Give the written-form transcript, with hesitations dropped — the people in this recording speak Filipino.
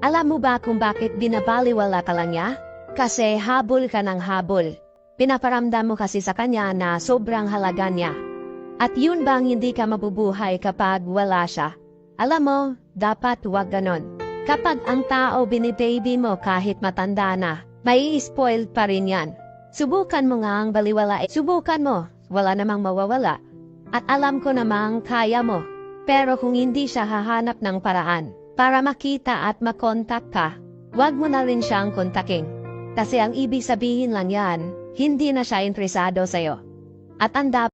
Alam mo ba kung bakit binabaliwala ka lang niya? Kasi habol ka ng habol. Pinaparamdam mo kasi sa kanya na sobrang halaga niya. At yun bang hindi ka mabubuhay kapag wala siya? Alam mo, dapat huwag ganon. Kapag ang tao binibaby mo kahit matanda na, may spoiled pa rin yan. Subukan mo nga ang baliwala. Subukan mo, wala namang mawawala. At alam ko namang kaya mo. Pero kung hindi siya hahanap ng paraan para makita at makontak ka, huwag mo na rin siyang kontaking. Kasi ang ibig sabihin lang yan, hindi na siya interesado sa'yo. At ang dapat